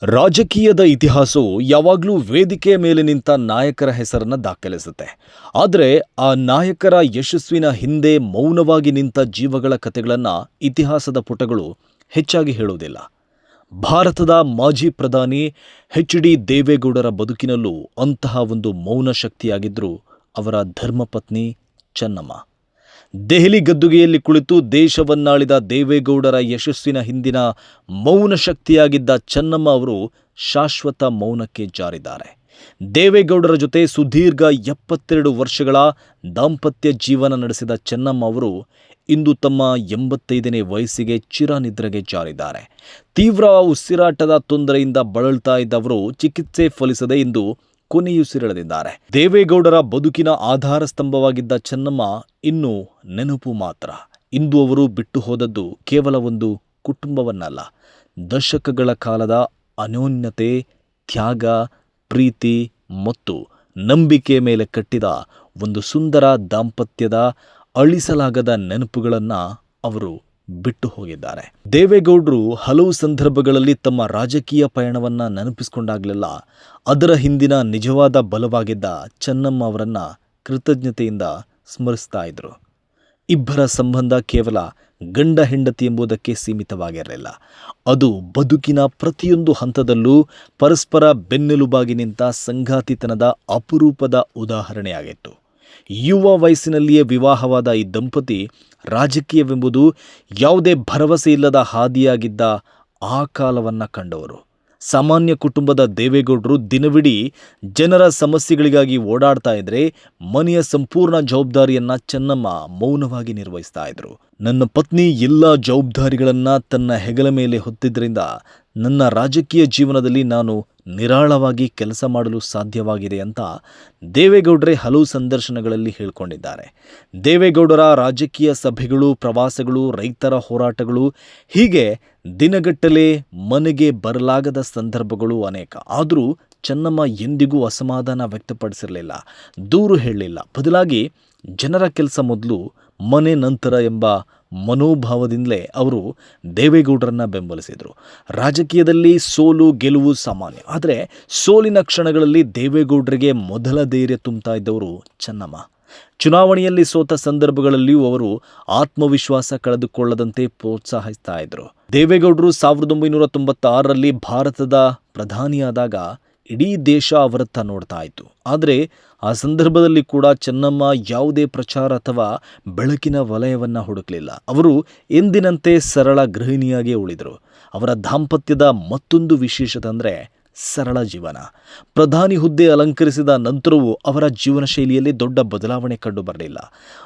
ರಾಜಕೀಯದ ಇತಿಹಾಸವು ಯಾವಾಗಲೂ ವೇದಿಕೆಯ ಮೇಲೆ ನಿಂತ ನಾಯಕರ ಹೆಸರನ್ನು ದಾಖಲಿಸುತ್ತೆ. ಆದರೆ ಆ ನಾಯಕರ ಯಶಸ್ಸಿನ ಹಿಂದೆ ಮೌನವಾಗಿ ನಿಂತ ಜೀವಗಳ ಕಥೆಗಳನ್ನು ಇತಿಹಾಸದ ಪುಟಗಳು ಹೆಚ್ಚಾಗಿ ಹೇಳುವುದಿಲ್ಲ. ಭಾರತದ ಮಾಜಿ ಪ್ರಧಾನಿ ಎಚ್.ಡಿ. ದೇವೇಗೌಡರ ಬದುಕಿನಲ್ಲೂ ಅಂತಹ ಒಂದು ಮೌನ ಶಕ್ತಿಯಾಗಿದ್ದರು ಅವರ ಧರ್ಮಪತ್ನಿ ಚೆನ್ನಮ್ಮ. ದೆಹಲಿ ಗದ್ದುಗೆಯಲ್ಲಿ ಕುಳಿತು ದೇಶವನ್ನಾಳಿದ ದೇವೇಗೌಡರ ಯಶಸ್ಸಿನ ಹಿಂದಿನ ಮೌನ ಶಕ್ತಿಯಾಗಿದ್ದ ಚೆನ್ನಮ್ಮ ಅವರು ಶಾಶ್ವತ ಮೌನಕ್ಕೆ ಜಾರಿದ್ದಾರೆ. ದೇವೇಗೌಡರ ಜೊತೆ ಸುದೀರ್ಘ 72 ವರ್ಷಗಳ ದಾಂಪತ್ಯ ಜೀವನ ನಡೆಸಿದ ಚೆನ್ನಮ್ಮ ಅವರು ಇಂದು ತಮ್ಮ 85ನೇ ವಯಸ್ಸಿಗೆ ಚಿರನಿದ್ರೆಗೆ ಜಾರಿದ್ದಾರೆ. ತೀವ್ರ ಉಸಿರಾಟದ ತೊಂದರೆಯಿಂದ ಬಳಲ್ತಾ ಇದ್ದವರು ಚಿಕಿತ್ಸೆ ಫಲಿಸದೆ ಇಂದು ಕೊನೆಯುಸಿರೆಳೆದಿದ್ದಾರೆ. ದೇವೇಗೌಡರ ಬದುಕಿನ ಆಧಾರ ಸ್ತಂಭವಾಗಿದ್ದ ಚೆನ್ನಮ್ಮ ಇನ್ನು ನೆನಪು ಮಾತ್ರ. ಇಂದು ಅವರು ಬಿಟ್ಟು ಹೋದದ್ದು ಕೇವಲ ಒಂದು ಕುಟುಂಬವನ್ನಲ್ಲ, ದಶಕಗಳ ಕಾಲದ ಅನ್ಯೋನ್ಯತೆ, ತ್ಯಾಗ, ಪ್ರೀತಿ ಮತ್ತು ನಂಬಿಕೆ ಮೇಲೆ ಕಟ್ಟಿದ ಒಂದು ಸುಂದರ ದಾಂಪತ್ಯದ ಅಳಿಸಲಾಗದ ನೆನಪುಗಳನ್ನು ಅವರು ಬಿಟ್ಟು ಹೋಗಿದ್ದಾರೆ. ದೇವೇಗೌಡರು ಹಲವು ಸಂದರ್ಭಗಳಲ್ಲಿ ತಮ್ಮ ರಾಜಕೀಯ ಪಯಣವನ್ನು ನೆನಪಿಸಿಕೊಂಡಾಗಲೆಲ್ಲ ಅದರ ಹಿಂದಿನ ನಿಜವಾದ ಬಲವಾಗಿದ್ದ ಚೆನ್ನಮ್ಮ ಅವರನ್ನು ಕೃತಜ್ಞತೆಯಿಂದ ಸ್ಮರಿಸ್ತಾ ಇದ್ರು. ಇಬ್ಬರ ಸಂಬಂಧ ಕೇವಲ ಗಂಡ ಹೆಂಡತಿ ಎಂಬುದಕ್ಕೆ ಸೀಮಿತವಾಗಿರಲಿಲ್ಲ. ಅದು ಬದುಕಿನ ಪ್ರತಿಯೊಂದು ಹಂತದಲ್ಲೂ ಪರಸ್ಪರ ಬೆನ್ನೆಲುಬಾಗಿ ನಿಂತ ಸಂಗಾತಿತನದ ಅಪರೂಪದ ಉದಾಹರಣೆಯಾಗಿತ್ತು. ಯುವ ವಯಸ್ಸಿನಲ್ಲಿಯೇ ವಿವಾಹವಾದ ಈ ದಂಪತಿ ರಾಜಕೀಯವೆಂಬುದು ಯಾವುದೇ ಭರವಸೆ ಇಲ್ಲದ ಹಾದಿಯಾಗಿದ್ದ ಆ ಕಾಲವನ್ನು ಕಂಡವರು. ಸಾಮಾನ್ಯ ಕುಟುಂಬದ ದೇವೇಗೌಡರು ದಿನವಿಡೀ ಜನರ ಸಮಸ್ಯೆಗಳಿಗಾಗಿ ಓಡಾಡ್ತಾ ಇದ್ರೆ ಮನೆಯ ಸಂಪೂರ್ಣ ಜವಾಬ್ದಾರಿಯನ್ನು ಚೆನ್ನಮ್ಮ ಮೌನವಾಗಿ ನಿರ್ವಹಿಸ್ತಾ ಇದ್ರು. ನನ್ನ ಪತ್ನಿ ಎಲ್ಲ ಜವಾಬ್ದಾರಿಗಳನ್ನು ತನ್ನ ಹೆಗಲ ಮೇಲೆ ಹೊತ್ತಿದ್ದರಿಂದ ನನ್ನ ರಾಜಕೀಯ ಜೀವನದಲ್ಲಿ ನಾನು ನಿರಾಳವಾಗಿ ಕೆಲಸ ಮಾಡಲು ಸಾಧ್ಯವಾಗಿದೆ ಅಂತ ದೇವೇಗೌಡರೇ ಹಲವು ಸಂದರ್ಶನಗಳಲ್ಲಿ ಹೇಳಿಕೊಂಡಿದ್ದಾರೆ. ದೇವೇಗೌಡರ ರಾಜಕೀಯ ಸಭೆಗಳು, ಪ್ರವಾಸಗಳು, ರೈತರ ಹೋರಾಟಗಳು, ಹೀಗೆ ದಿನಗಟ್ಟಲೆ ಮನೆಗೆ ಬರಲಾಗದ ಸಂದರ್ಭಗಳು ಅನೇಕ. ಆದರೂ ಚೆನ್ನಮ್ಮ ಎಂದಿಗೂ ಅಸಮಾಧಾನ ವ್ಯಕ್ತಪಡಿಸಿರಲಿಲ್ಲ, ದೂರು ಹೇಳಲಿಲ್ಲ. ಬದಲಾಗಿ ಜನರ ಕೆಲಸ ಮೊದಲು, ಮನೆ ನಂತರ ಎಂಬ ಮನೋಭಾವದಿಂದಲೇ ಅವರು ದೇವೇಗೌಡರನ್ನ ಬೆಂಬಲಿಸಿದರು. ರಾಜಕೀಯದಲ್ಲಿ ಸೋಲು ಗೆಲುವು ಸಾಮಾನ್ಯ, ಆದರೆ ಸೋಲಿನ ಕ್ಷಣಗಳಲ್ಲಿ ದೇವೇಗೌಡರಿಗೆ ಮೊದಲ ಧೈರ್ಯ ತುಂಬುತ್ತಾ ಇದ್ದವರು ಚೆನ್ನಮ್ಮ. ಚುನಾವಣೆಯಲ್ಲಿ ಸೋತ ಸಂದರ್ಭಗಳಲ್ಲಿಯೂ ಅವರು ಆತ್ಮವಿಶ್ವಾಸ ಕಳೆದುಕೊಳ್ಳದಂತೆ ಪ್ರೋತ್ಸಾಹಿಸ್ತಾ ಇದ್ರು. ದೇವೇಗೌಡರು 1996ರಲ್ಲಿ ಭಾರತದ ಪ್ರಧಾನಿಯಾದಾಗ ಇಡೀ ದೇಶ ಅವರತ್ತ ನೋಡ್ತಾ ಇತ್ತು. ಆದರೆ ಆ ಸಂದರ್ಭದಲ್ಲಿ ಕೂಡ ಚೆನ್ನಮ್ಮ ಯಾವುದೇ ಪ್ರಚಾರ ಅಥವಾ ಬೆಳಕಿನ ವಲಯವನ್ನು ಹುಡುಕಲಿಲ್ಲ. ಅವರು ಎಂದಿನಂತೆ ಸರಳ ಗೃಹಿಣಿಯಾಗಿಯೇ ಉಳಿದರು. ಅವರ ದಾಂಪತ್ಯದ ಮತ್ತೊಂದು ವಿಶೇಷತೆ ಅಂದರೆ ಸರಳ ಜೀವನ. ಪ್ರಧಾನಿ ಹುದ್ದೆ ಅಲಂಕರಿಸಿದ ನಂತರವೂ ಅವರ ಜೀವನ ಶೈಲಿಯಲ್ಲಿ ದೊಡ್ಡ ಬದಲಾವಣೆ ಕಂಡು ಬರಲಿಲ್ಲ.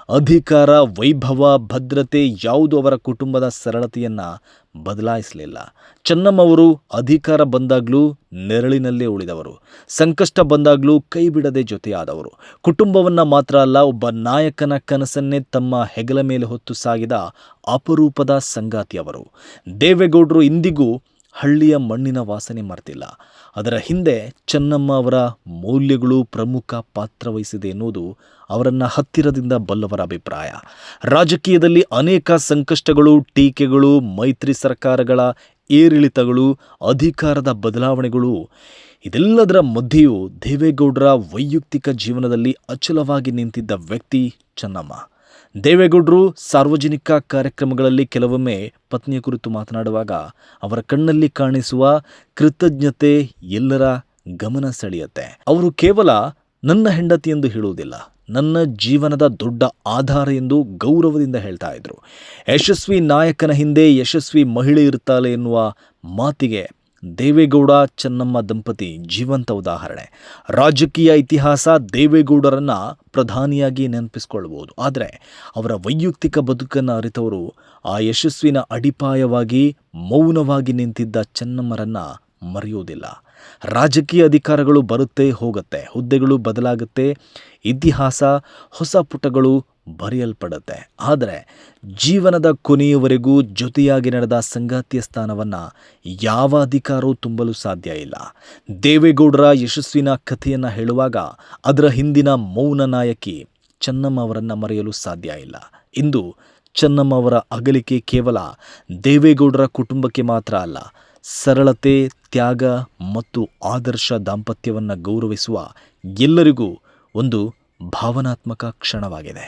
ಅಧಿಕಾರ, ವೈಭವ, ಭದ್ರತೆ ಯಾವುದು ಅವರ ಕುಟುಂಬದ ಸರಳತೆಯನ್ನು ಬದಲಾಯಿಸಲಿಲ್ಲ. ಚೆನ್ನಮ್ಮವರು ಅಧಿಕಾರ ಬಂದಾಗಲೂ ನೆರಳಿನಲ್ಲೇ ಉಳಿದವರು, ಸಂಕಷ್ಟ ಬಂದಾಗಲೂ ಕೈ ಬಿಡದೆ ಜೊತೆಯಾದವರು. ಕುಟುಂಬವನ್ನು ಮಾತ್ರ ಅಲ್ಲ, ಒಬ್ಬ ನಾಯಕನ ಕನಸನ್ನೇ ತಮ್ಮ ಹೆಗಲ ಮೇಲೆ ಹೊತ್ತು ಸಾಗಿದ ಅಪರೂಪದ ಸಂಗಾತಿಯವರು. ದೇವೇಗೌಡರು ಇಂದಿಗೂ ಹಳ್ಳಿಯ ಮಣ್ಣಿನ ವಾಸನೆ ಮರೆತಿಲ್ಲ. ಅದರ ಹಿಂದೆ ಚೆನ್ನಮ್ಮ ಅವರ ಮೌಲ್ಯಗಳು ಪ್ರಮುಖ ಪಾತ್ರ ವಹಿಸಿದೆ ಎನ್ನುವುದು ಅವರನ್ನು ಹತ್ತಿರದಿಂದ ಬಲ್ಲವರ ಅಭಿಪ್ರಾಯ. ರಾಜಕೀಯದಲ್ಲಿ ಅನೇಕ ಸಂಕಷ್ಟಗಳು, ಟೀಕೆಗಳು, ಮೈತ್ರಿ ಸರ್ಕಾರಗಳ ಏರಿಳಿತಗಳು, ಅಧಿಕಾರದ ಬದಲಾವಣೆಗಳು, ಇದೆಲ್ಲದರ ಮಧ್ಯೆಯೂ ದೇವೇಗೌಡರ ವೈಯಕ್ತಿಕ ಜೀವನದಲ್ಲಿ ಅಚಲವಾಗಿ ನಿಂತಿದ್ದ ವ್ಯಕ್ತಿ ಚೆನ್ನಮ್ಮ. ದೇವೇಗೌಡರು ಸಾರ್ವಜನಿಕ ಕಾರ್ಯಕ್ರಮಗಳಲ್ಲಿ ಕೆಲವೊಮ್ಮೆ ಪತ್ನಿಯ ಕುರಿತು ಮಾತನಾಡುವಾಗ ಅವರ ಕಣ್ಣಲ್ಲಿ ಕಾಣಿಸುವ ಕೃತಜ್ಞತೆ ಎಲ್ಲರ ಗಮನ ಸೆಳೆಯುತ್ತೆ. ಅವರು ಕೇವಲ ನನ್ನ ಹೆಂಡತಿ ಎಂದು ಹೇಳುವುದಿಲ್ಲ, ನನ್ನ ಜೀವನದ ದೊಡ್ಡ ಆಧಾರ ಎಂದು ಗೌರವದಿಂದ ಹೇಳ್ತಾ ಇದ್ರು. ಯಶಸ್ವಿ ನಾಯಕನ ಹಿಂದೆ ಯಶಸ್ವಿ ಮಹಿಳೆ ಇರ್ತಾಳೆ ಎನ್ನುವ ಮಾತಿಗೆ ದೇವೇಗೌಡ ಚೆನ್ನಮ್ಮ ದಂಪತಿ ಜೀವಂತ ಉದಾಹರಣೆ. ರಾಜಕೀಯ ಇತಿಹಾಸ ದೇವೇಗೌಡರನ್ನು ಪ್ರಧಾನಿಯಾಗಿ ನೆನಪಿಸಿಕೊಳ್ಳಬಹುದು, ಆದರೆ ಅವರ ವೈಯಕ್ತಿಕ ಬದುಕನ್ನು ಅರಿತವರು ಆ ಯಶಸ್ವಿನ ಅಡಿಪಾಯವಾಗಿ ಮೌನವಾಗಿ ನಿಂತಿದ್ದ ಚೆನ್ನಮ್ಮರನ್ನು ಮರೆಯುವುದಿಲ್ಲ. ರಾಜಕೀಯ ಅಧಿಕಾರಗಳು ಬರುತ್ತೆ ಹೋಗುತ್ತೆ, ಹುದ್ದೆಗಳು ಬದಲಾಗುತ್ತೆ, ಇತಿಹಾಸ ಹೊಸ ಪುಟಗಳು ಬರೆಯಲ್ಪಡುತ್ತೆ. ಆದರೆ ಜೀವನದ ಕೊನೆಯವರೆಗೂ ಜೊತೆಯಾಗಿ ನಡೆದ ಸಂಗಾತಿಯ ಸ್ಥಾನವನ್ನು ಯಾವ ಅಧಿಕಾರವೂ ತುಂಬಲು ಸಾಧ್ಯ ಇಲ್ಲ. ದೇವೇಗೌಡರ ಯಶಸ್ವಿನ ಕಥೆಯನ್ನು ಹೇಳುವಾಗ ಅದರ ಹಿಂದಿನ ಮೌನ ನಾಯಕಿ ಚೆನ್ನಮ್ಮ ಅವರನ್ನು ಮರೆಯಲು ಸಾಧ್ಯ ಇಲ್ಲ. ಇಂದು ಚೆನ್ನಮ್ಮ ಅವರ ಅಗಲಿಕೆ ಕೇವಲ ದೇವೇಗೌಡರ ಕುಟುಂಬಕ್ಕೆ ಮಾತ್ರ ಅಲ್ಲ, ಸರಳತೆ, ತ್ಯಾಗ ಮತ್ತು ಆದರ್ಶ ದಾಂಪತ್ಯವನ್ನು ಗೌರವಿಸುವ ಎಲ್ಲರಿಗೂ ಒಂದು ಭಾವನಾತ್ಮಕ ಕ್ಷಣವಾಗಿದೆ.